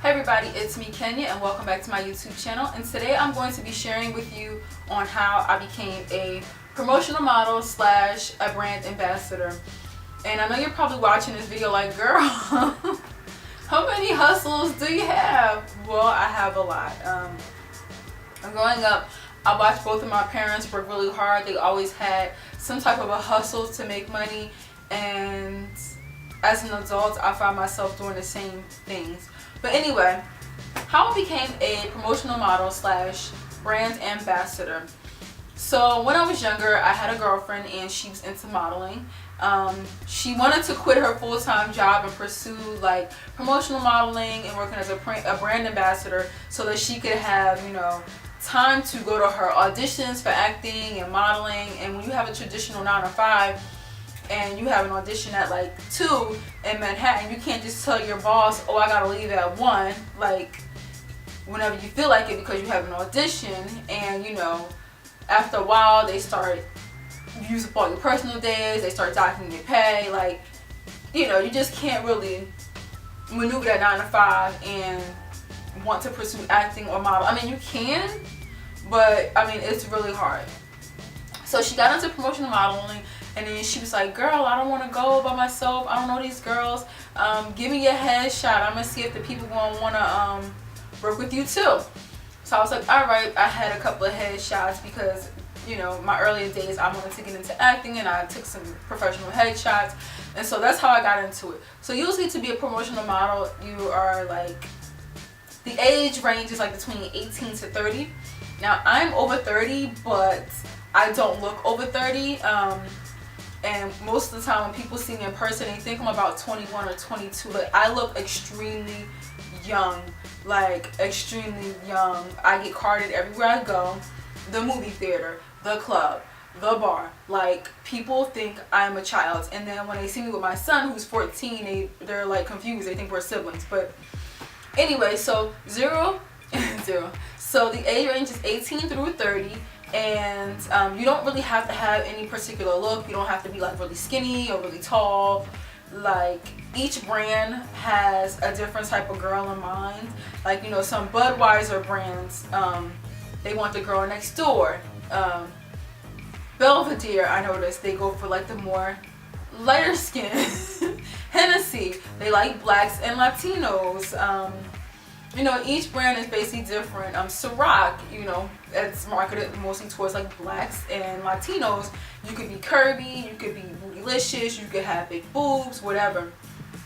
Hey everybody, it's me Kenya and welcome back to my YouTube channel, and today I'm going to be sharing with you on how I became a promotional model slash a brand ambassador. And I know you're probably watching this video like, girl, how many hustles do you have? Well, I have a lot. Growing up, I watched both of my parents work really hard. They always had some type of a hustle to make money, and as an adult I found myself doing the same things. But anyway, how I became a promotional model slash brand ambassador. So when I was younger, I had a girlfriend and she was into modeling. She wanted to quit her full-time job and pursue like promotional modeling and working as a brand ambassador so that she could have, time to go to her auditions for acting and modeling. And when you have a traditional 9 to 5 and you have an audition at like 2 in Manhattan, you can't just tell your boss, oh, I gotta leave at 1, like whenever you feel like it, because you have an audition. And after a while they start use up all your personal days, they start docking your pay, like you just can't really maneuver that 9 to 5 and want to pursue acting or model. I mean, you can, but I mean, it's really hard. So she got into promotional modeling, and then she was like, girl, I don't want to go by myself, I don't know these girls, give me a headshot, I'm gonna see if the people gonna want to work with you too. So I was like, all right. I had a couple of headshots because my earlier days I wanted to get into acting, and I took some professional headshots, and so that's how I got into it. So usually to be a promotional model, you are like, the age range is like between 18 to 30. Now I'm over 30, but I don't look over 30. And most of the time when people see me in person, they think I'm about 21 or 22. Like, I look extremely young, like extremely young. I get carded everywhere I go. The movie theater, the club, the bar. Like, people think I'm a child. And then when they see me with my son who's 14, they're like confused. They think we're siblings. But anyway, so zero. So the age range is 18 through 30. And you don't really have to have any particular look. You don't have to be like really skinny or really tall. Like, each brand has a different type of girl in mind. Like, some Budweiser brands, they want the girl next door. Belvedere, I noticed, they go for like the more lighter skin. Hennessy, they like blacks and Latinos. Each brand is basically different. Ciroc, it's marketed mostly towards like blacks and Latinos. You could be curvy, you could be bootylicious, you could have big boobs, whatever.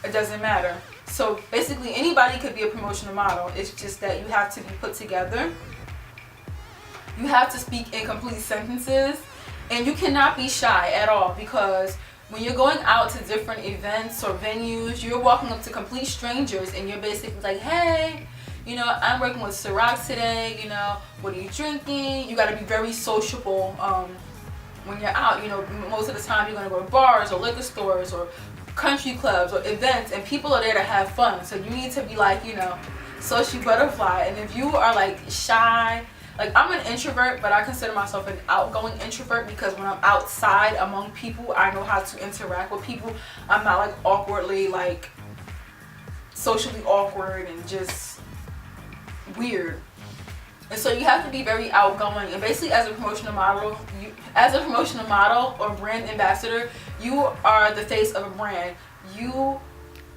It doesn't matter. So basically anybody could be a promotional model. It's just that you have to be put together. You have to speak in complete sentences, and you cannot be shy at all, because when you're going out to different events or venues, you're walking up to complete strangers and you're basically like, hey, I'm working with Ciroc today, what are you drinking? You got to be very sociable when you're out. Most of the time you're going to go to bars or liquor stores or country clubs or events, and people are there to have fun. So you need to be like, social butterfly. And if you are like shy, like, I'm an introvert, but I consider myself an outgoing introvert, because when I'm outside among people, I know how to interact with people. I'm not like awkwardly, like socially awkward and just weird. And so you have to be very outgoing. And basically, as a promotional model, or brand ambassador, you are the face of a brand. You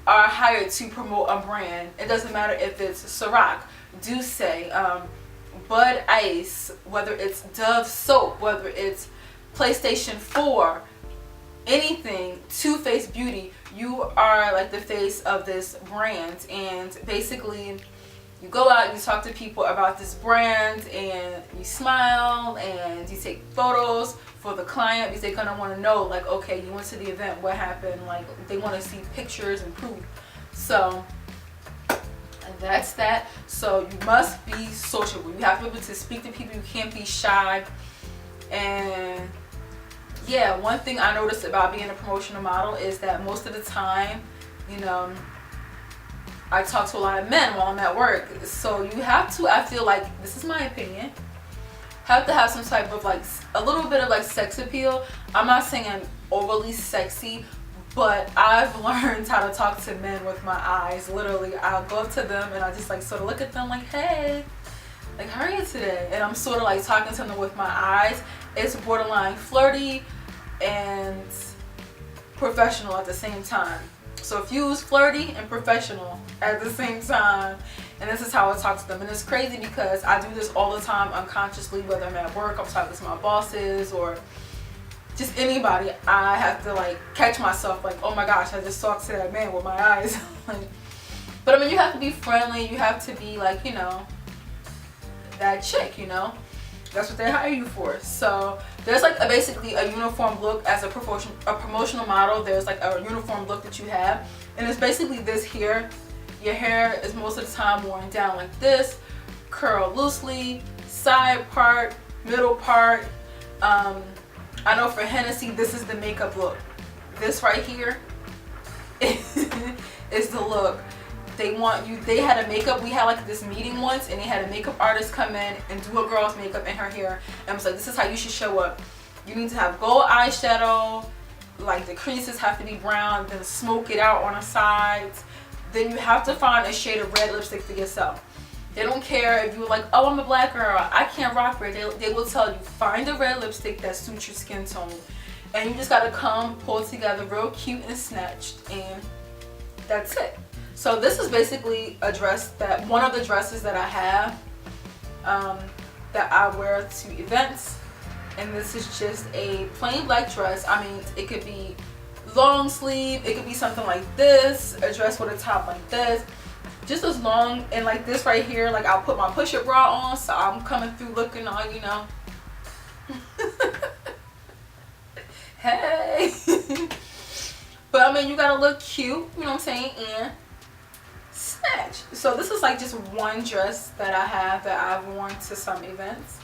are hired to promote a brand. It doesn't matter if it's Ciroc, Douce, Bud Ice, whether it's Dove soap, whether it's PlayStation 4, anything, Too Faced Beauty. You are like the face of this brand. And basically, you go out, you talk to people about this brand, and you smile and you take photos for the client, because they're gonna want to know, like, okay, you went to the event, what happened? Like, they want to see pictures and proof. So that's that. So you must be sociable. You have to be able to speak to people. You can't be shy. And yeah, one thing I noticed about being a promotional model is that most of the time, I talk to a lot of men while I'm at work. So you have to, I feel like, this is my opinion, have to have some type of like, a little bit of like sex appeal. I'm not saying I'm overly sexy, But I've learned how to talk to men with my eyes. Literally, I'll go up to them and I just like sort of look at them like, hey, like, how are you today? And I'm sort of like talking to them with my eyes. It's borderline flirty and professional at the same time. So fuse flirty and professional at the same time. And this is how I talk to them. And it's crazy because I do this all the time unconsciously, whether I'm at work, I'm talking to my bosses, or just anybody. I have to like catch myself like, oh my gosh, I just talked to that man with my eyes. But I mean, you have to be friendly. You have to be like, you know, that chick, you know. That's what they hire you for. So there's like basically a uniform look as a promotional model. There's like a uniform look that you have, and it's basically this here. Your hair is most of the time worn down like this, curl loosely, side part, middle part. I know for Hennessy, this is the makeup look. This right here is the look. They want you, they had a makeup, we had like this meeting once, and they had a makeup artist come in and do a girl's makeup and her hair, and I was like, this is how you should show up. You need to have gold eyeshadow, like the creases have to be brown, then smoke it out on the sides. Then you have to find a shade of red lipstick for yourself. They don't care if you're like, oh, I'm a black girl, I can't rock red. They will tell you, find a red lipstick that suits your skin tone. And you just gotta come, pull it together real cute and snatched, and that's it. So this is basically a dress that, one of the dresses that I have that I wear to events. And this is just a plain black dress. I mean, it could be long sleeve, it could be something like this, a dress with a top like this. Just as long, and like this right here, like I'll put my push-up bra on, so I'm coming through looking all, you know. Hey. But I mean, you gotta look cute, you know what I'm saying, and snatch. So this is like just one dress that I have that I've worn to some events.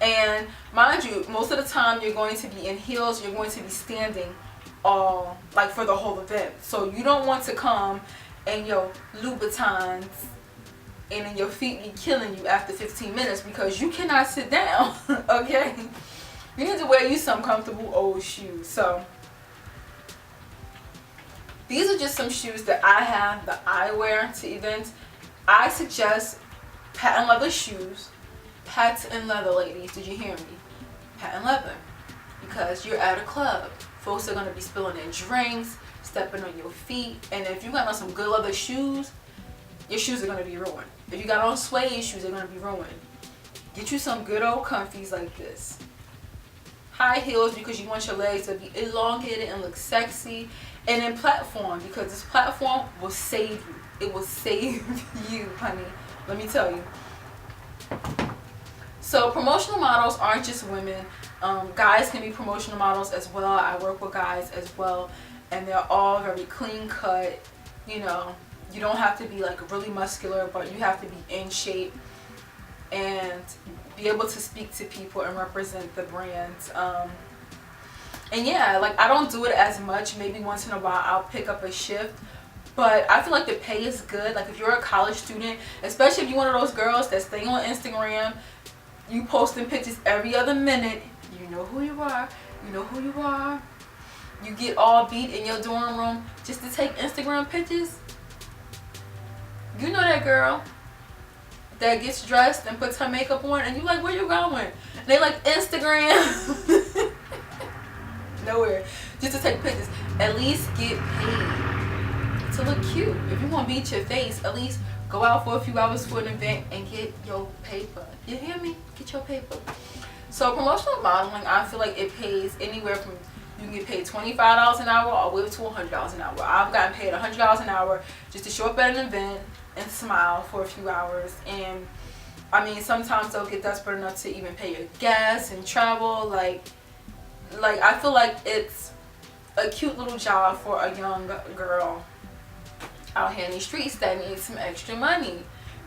And mind you, most of the time you're going to be in heels, you're going to be standing all, like for the whole event. So you don't want to come and your Louboutins and then your feet be killing you after 15 minutes because you cannot sit down, okay? You need to wear you some comfortable old shoes. So these are just some shoes that I have that I wear to events. I suggest patent leather shoes. Patent leather, ladies. Did you hear me? Patent leather. Because you're at a club. Folks are going to be spilling their drinks, stepping on your feet. And if you got on some good leather shoes, your shoes are going to be ruined. If you got on suede shoes, they're going to be ruined. Get you some good old comfies like this. High heels because you want your legs to be elongated and look sexy. And then platform, because this platform will save you. It will save you, honey. Let me tell you. So promotional models aren't just women. Guys can be promotional models as well. I work with guys as well. And they're all very clean cut. You know, you don't have to be like really muscular, but you have to be in shape and be able to speak to people and represent the brand. And yeah, like I don't do it as much. Maybe once in a while I'll pick up a shift, but I feel like the pay is good. Like if you're a college student, especially if you're one of those girls that stay on Instagram, you posting pictures every other minute, you know who you are, you know who you are. You get all beat in your dorm room just to take Instagram pictures. You know that girl that gets dressed and puts her makeup on, and you like, where you going? And they like, Instagram. Nowhere, just to take pictures. At least get paid to look cute. If you want to beat your face, at least go out for a few hours for an event and get your paper. You hear me? Get your paper. So promotional modeling, I feel like it pays anywhere from, you can get paid $25 an hour all the way to $100 an hour. I've gotten paid $100 an hour just to show up at an event and smile for a few hours. And I mean, sometimes they'll get desperate enough to even pay your gas and travel. Like I feel like it's a cute little job for a young girl out here in the streets that needs some extra money.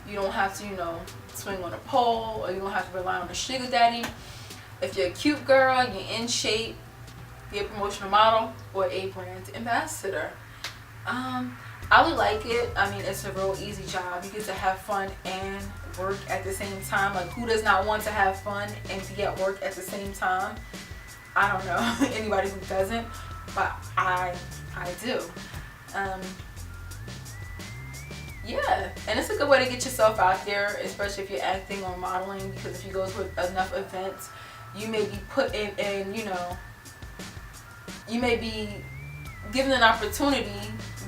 You don't have to, you know, swing on a pole, or you don't have to rely on a sugar daddy. If you're a cute girl, you're in shape, be a promotional model or a brand ambassador. I would like it. I mean, it's a real easy job. You get to have fun and work at the same time. Like, who does not want to have fun and be at work at the same time? I don't know anybody who doesn't, but I I do. Yeah, and it's a good way to get yourself out there, especially if you're acting or modeling, because if you go to enough events, you may be put in, you know, you may be given an opportunity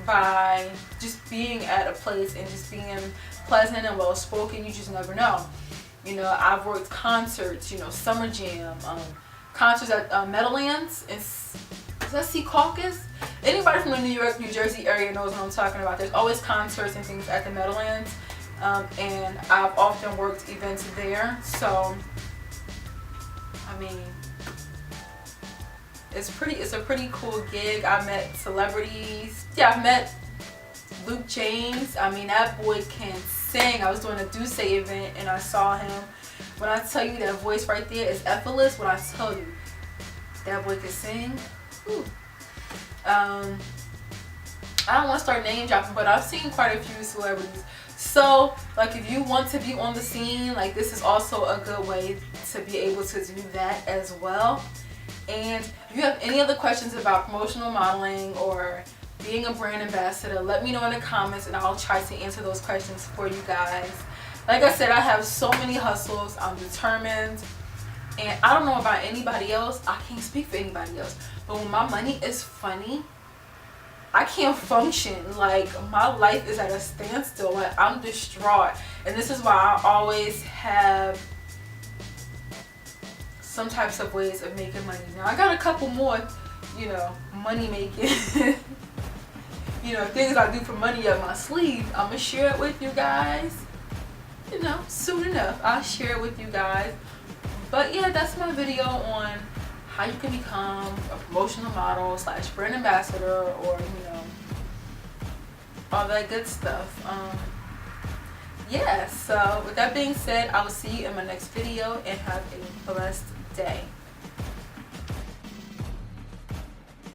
by just being at a place and just being pleasant and well spoken. You just never know. You know, I've worked concerts, you know, Summer Jam, concerts at Meadowlands, is that Sea Caucus? Anybody from the New York, New Jersey area knows what I'm talking about. There's always concerts and things at the Meadowlands, and I've often worked events there. So, I mean, it's a pretty cool gig. I met celebrities. Yeah, I've met Luke James. I mean, that boy can sing. I was doing a Duce event and I saw him. When I tell you that voice right there is effortless, when I tell you that boy can sing, whew. I don't want to start name dropping, but I've seen quite a few celebrities. So, like, if you want to be on the scene, like, this is also a good way to be able to do that as well. And if you have any other questions about promotional modeling or being a brand ambassador, let me know in the comments and I'll try to answer those questions for you guys. Like I said, I have so many hustles. I'm determined. And I don't know about anybody else. I can't speak for anybody else. But when my money is funny, I can't function. Like, my life is at a standstill. Like, I'm distraught. And this is why I always have some types of ways of making money. Now, I got a couple more, you know, money making, you know, things I do for money up my sleeve. I'm going to share it with you guys, you know, soon enough. I'll share it with you guys. But yeah, that's my video on how you can become a promotional model / brand ambassador, or, you know, all that good stuff. Yeah, so with that being said, I will see you in my next video and have a blessed day.